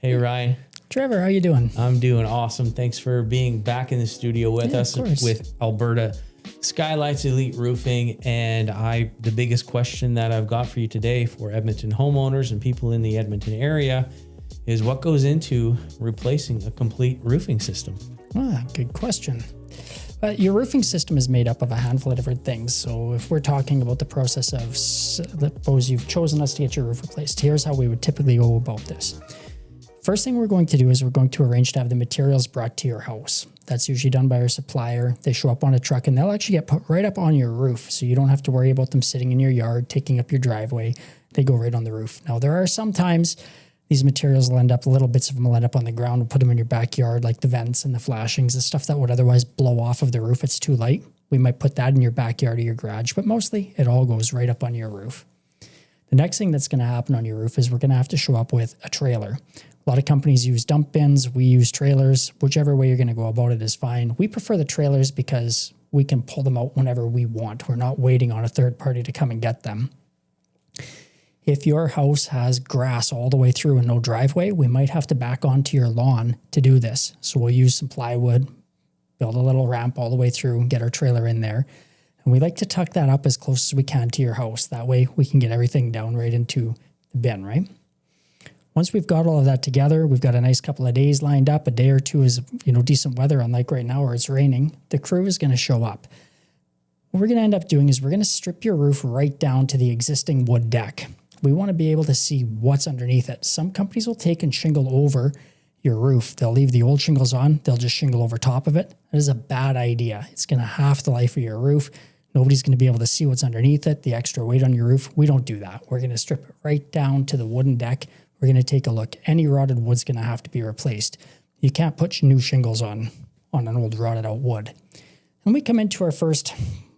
Hey, Ryan. Trevor, how you doing? I'm doing awesome. Thanks for being back in the studio with us with Alberta Skylights Elite Roofing. And the biggest question that I've got for you today for Edmonton homeowners and people in the Edmonton area is what goes into replacing a complete roofing system? Good question. Your roofing system is made up of a handful of different things. So if we're talking about the process of, suppose you've chosen us to get your roof replaced, here's how we would typically go about this. First thing we're going to do is we're going to arrange to have the materials brought to your house. That's usually done by our supplier. They show up on a truck and they'll actually get put right up on your roof. So you don't have to worry about them sitting in your yard, taking up your driveway. They go right on the roof. Now, there are sometimes these materials will end up, little bits of them will end up on the ground. We'll put them in your backyard, like the vents and the flashings, the stuff that would otherwise blow off of the roof. It's too light. We might put that in your backyard or your garage, but mostly it all goes right up on your roof. The next thing that's going to happen on your roof is we're going to have to show up with a trailer. A lot of companies use dump bins. We use trailers. Whichever way you're going to go about it is fine. We prefer the trailers because we can pull them out whenever we want. We're not waiting on a third party to come and get them. If your house has grass all the way through and no driveway, we might have to back onto your lawn to do this. So we'll use some plywood, build a little ramp all the way through and get our trailer in there. And we like to tuck that up as close as we can to your house. That way we can get everything down right into the bin, right? Once we've got all of that together, we've got a nice couple of days lined up. A day or two is, decent weather, unlike right now where it's raining. The crew is going to show up. What we're going to end up doing is we're going to strip your roof right down to the existing wood deck. We want to be able to see what's underneath it. Some companies will take and shingle over your roof. They'll leave the old shingles on. They'll just shingle over top of it. That is a bad idea. It's going to half the life of your roof. Nobody's going to be able to see what's underneath it, the extra weight on your roof. We don't do that. We're going to strip it right down to the wooden deck. We're going to take a look. Any rotted wood's going to have to be replaced. You can't put new shingles on an old rotted out wood. And we come into our first,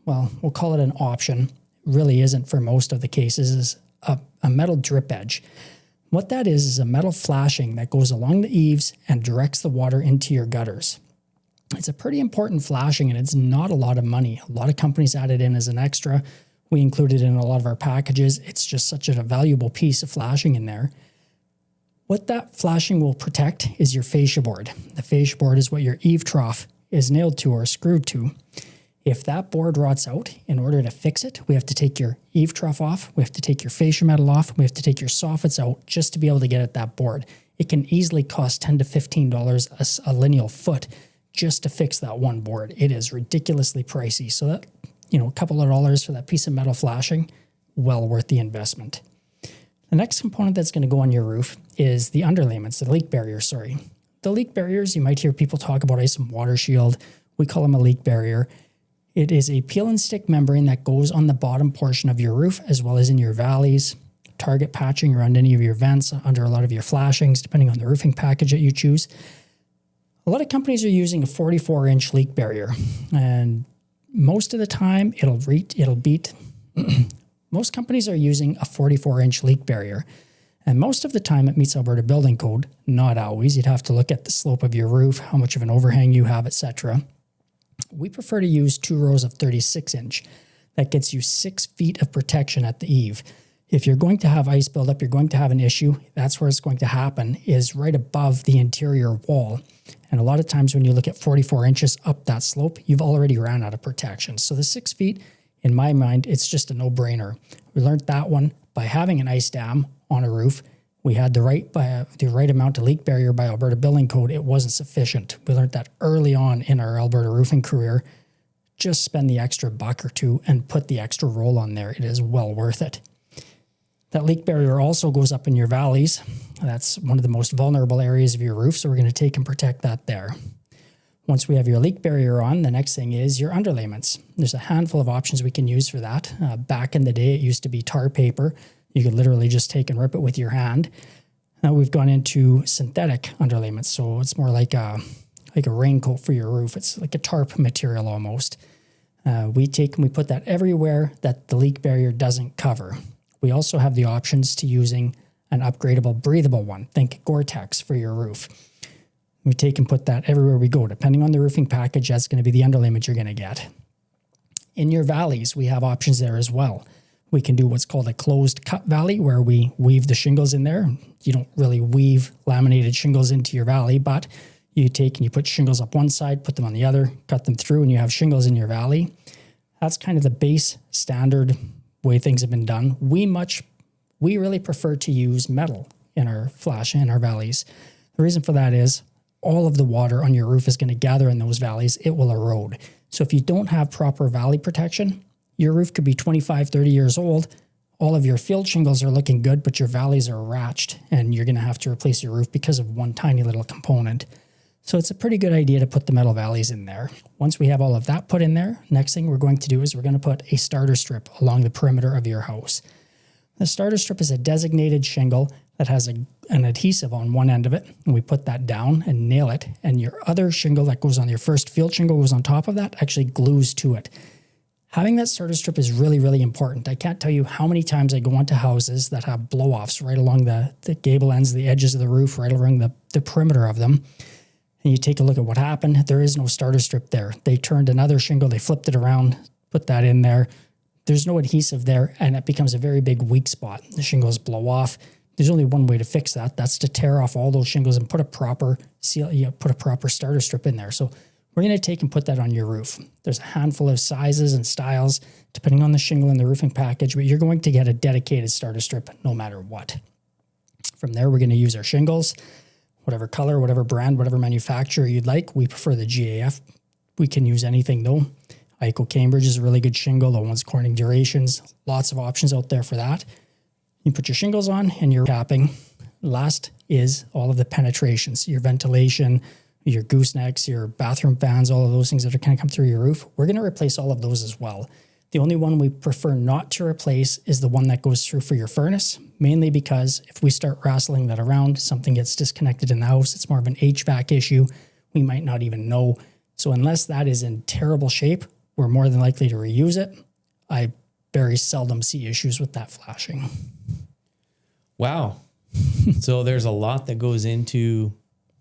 we'll call it an option. It really isn't for most of the cases, is a metal drip edge. What that is a metal flashing that goes along the eaves and directs the water into your gutters. It's a pretty important flashing and it's not a lot of money. A lot of companies add it in as an extra. We include it in a lot of our packages. It's just such a valuable piece of flashing in there. What that flashing will protect is your fascia board. The fascia board is what your eave trough is nailed to or screwed to. If that board rots out, in order to fix it, we have to take your eave trough off, we have to take your fascia metal off, we have to take your soffits out just to be able to get at that board. It can easily cost $10 to $15 a lineal foot just to fix that one board. It is ridiculously pricey. So that, a couple of dollars for that piece of metal flashing, well worth the investment. The next component that's going to go on your roof is the underlayments, the leak barriers, The leak barriers, you might hear people talk about ice and water shield. We call them a leak barrier. It is a peel and stick membrane that goes on the bottom portion of your roof as well as in your valleys, target patching around any of your vents, under a lot of your flashings, depending on the roofing package that you choose. A lot of companies are using a 44-inch leak barrier, and most of the time most companies are using a 44-inch leak barrier, and most of the time it meets Alberta Building Code. Not always. You'd have to look at the slope of your roof, how much of an overhang you have, etc. We prefer to use 2 rows of 36-inch. That gets you 6 feet of protection at the eave. If you're going to have ice buildup, you're going to have an issue. That's where it's going to happen, is right above the interior wall. And a lot of times when you look at 44 inches up that slope, you've already ran out of protection. So the 6 feet, in my mind, it's just a no-brainer. We learned that one by having an ice dam on a roof. We had the right amount of leak barrier by Alberta Building Code. It wasn't sufficient. We learned that early on in our Alberta roofing career. Just spend the extra $1 or $2 and put the extra roll on there. It is well worth it. That leak barrier also goes up in your valleys. That's one of the most vulnerable areas of your roof, so we're going to take and protect that there. Once we have your leak barrier on, the next thing is your underlayments. There's a handful of options we can use for that. Back in the day, it used to be tar paper. You could literally just take and rip it with your hand. Now we've gone into synthetic underlayments, so it's more like a raincoat for your roof. It's like a tarp material almost. We put that everywhere that the leak barrier doesn't cover. We also have the options to using an upgradable, breathable one. Think Gore-Tex for your roof. We take and put that everywhere we go. Depending on the roofing package, that's going to be the underlayment you're going to get. In your valleys, we have options there as well. We can do what's called a closed cut valley, where we weave the shingles in there. You don't really weave laminated shingles into your valley, but you take and you put shingles up one side, put them on the other, cut them through, and you have shingles in your valley. That's kind of the base standard way things have been done. We really prefer to use metal in our valleys. The reason for that is all of the water on your roof is going to gather in those valleys. It will erode. So if you don't have proper valley protection, your roof could be 25, 30 years old. All of your field shingles are looking good, but your valleys are ratched, and you're going to have to replace your roof because of one tiny little component. So it's a pretty good idea to put the metal valleys in there. Once we have all of that put in there, next thing we're going to do is we're going to put a starter strip along the perimeter of your house. The starter strip is a designated shingle that has an adhesive on one end of it, and we put that down and nail it, and your other shingle that goes on your first field shingle goes on top of that, actually glues to it. Having that starter strip is really, really important. I can't tell you how many times I go onto houses that have blow-offs right along the gable ends, the edges of the roof, right along the perimeter of them. And you take a look at what happened. There is no starter strip there. They turned another shingle, they flipped it around, put that in there. There's no adhesive there, and it becomes a very big weak spot. The shingles blow off. There's only one way to fix that. That's to tear off all those shingles and put a proper starter strip in there. So we're going to take and put that on your roof. There's a handful of sizes and styles, depending on the shingle and the roofing package, but you're going to get a dedicated starter strip no matter what. From there, we're going to use our shingles, whatever color, whatever brand, whatever manufacturer you'd like. We prefer the GAF. We can use anything though. Ico Cambridge is a really good shingle. The one's Corning Durations. Lots of options out there for that. You put your shingles on and you're capping. Last is all of the penetrations, your ventilation, your goosenecks, your bathroom fans, all of those things that are going to come through your roof. We're going to replace all of those as well. The only one we prefer not to replace is the one that goes through for your furnace, mainly because if we start wrestling that around, something gets disconnected in the house. It's more of an HVAC issue. We might not even know. So unless that is in terrible shape, we're more than likely to reuse it. I very seldom see issues with that flashing. Wow. So there's a lot that goes into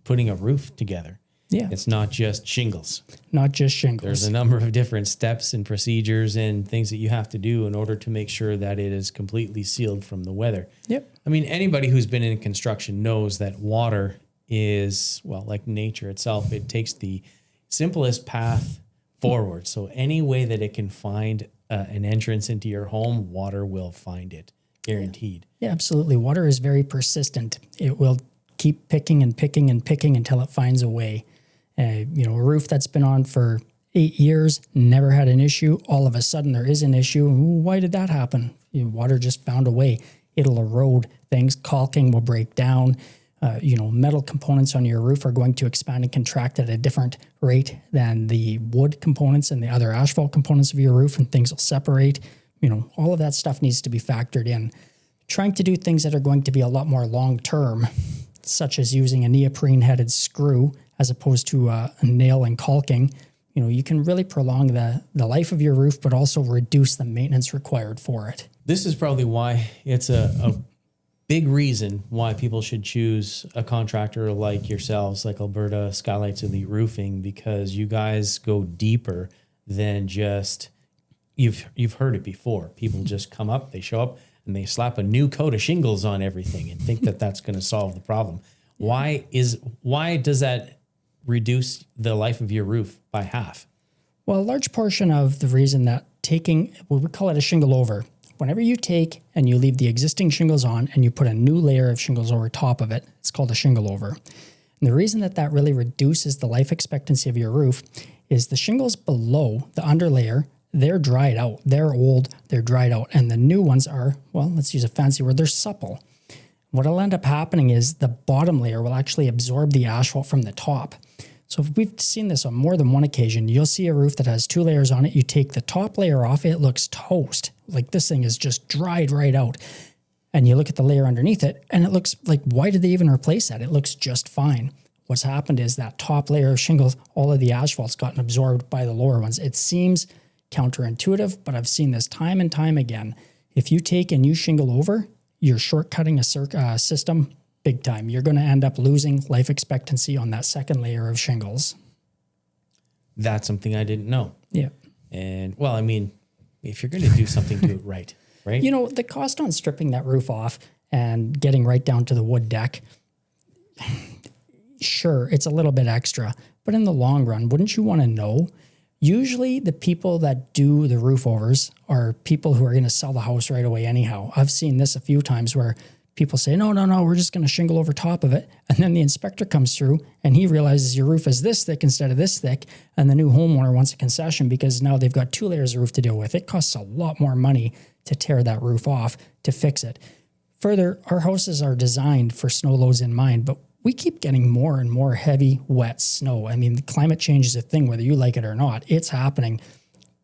putting a roof together. Yeah. It's not just shingles. Not just shingles. There's a number of different steps and procedures and things that you have to do in order to make sure that it is completely sealed from the weather. Yep. I mean, anybody who's been in construction knows that water is, well, like nature itself. It takes the simplest path forward. So any way that it can find an entrance into your home, water will find it. Guaranteed. Yeah, absolutely. Water is very persistent. It will keep picking and picking and picking until it finds a way. A roof that's been on for 8 years, never had an issue. All of a sudden there is an issue. Why did that happen? Water just found a way. It'll erode things. Caulking will break down. Metal components on your roof are going to expand and contract at a different rate than the wood components and the other asphalt components of your roof, and things will separate. All of that stuff needs to be factored in. Trying to do things that are going to be a lot more long-term, such as using a neoprene-headed screw as opposed to a nail and caulking, you can really prolong the life of your roof, but also reduce the maintenance required for it. This is probably why it's a big reason why people should choose a contractor like yourselves, like Alberta Skylights Elite Roofing, because you guys go deeper than just... You've heard it before. People just come up, they show up, and they slap a new coat of shingles on everything and think that that's going to solve the problem. Why does that reduce the life of your roof by half? Well, a large portion of the reason that we call it a shingle over. Whenever you take and you leave the existing shingles on and you put a new layer of shingles over top of it, it's called a shingle over. And the reason that really reduces the life expectancy of your roof is the shingles below the underlayer, they're dried out. They're old, they're dried out. And the new ones are, well, let's use a fancy word, they're supple. What'll end up happening is the bottom layer will actually absorb the asphalt from the top. So if we've seen this on more than one occasion, you'll see a roof that has 2 layers on it. You take the top layer off, it looks toast. Like this thing is just dried right out. And you look at the layer underneath it, and it looks like, why did they even replace that? It looks just fine. What's happened is that top layer of shingles, all of the asphalt's gotten absorbed by the lower ones. It seems counterintuitive, but I've seen this time and time again. If you take and you shingle over, you're shortcutting a system big time. You're going to end up losing life expectancy on that second layer of shingles. That's something I didn't know. Yeah. And, well, I mean, if you're going to do something, do it right. right? You know, the cost on stripping that roof off and getting right down to the wood deck, sure, it's a little bit extra, but in the long run, wouldn't you want to know? Usually the people that do the roof overs are people who are going to sell the house right away anyhow. I've seen this a few times where people say, no, we're just going to shingle over top of it. And then the inspector comes through and he realizes your roof is this thick instead of this thick. And the new homeowner wants a concession because now they've got 2 layers of roof to deal with. It costs a lot more money to tear that roof off to fix it. Further, our houses are designed for snow loads in mind, but we keep getting more and more heavy, wet snow. I mean, the climate change is a thing, whether you like it or not. It's happening.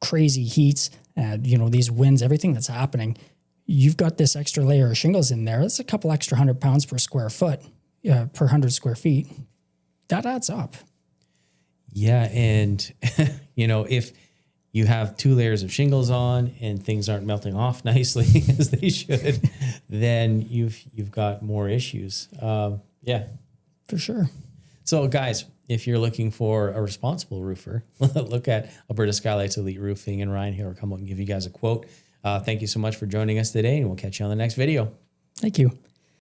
Crazy heats, these winds, everything that's happening. You've got this extra layer of shingles in there. That's a couple extra 100 pounds per square foot, per 100 square feet. That adds up. Yeah. And, if you have 2 layers of shingles on and things aren't melting off nicely as they should, then you've got more issues. Yeah. For sure. So guys, if you're looking for a responsible roofer, look at Alberta Skylights Elite Roofing, and Ryan here will come up and give you guys a quote. Thank you so much for joining us today, and we'll catch you on the next video. Thank you.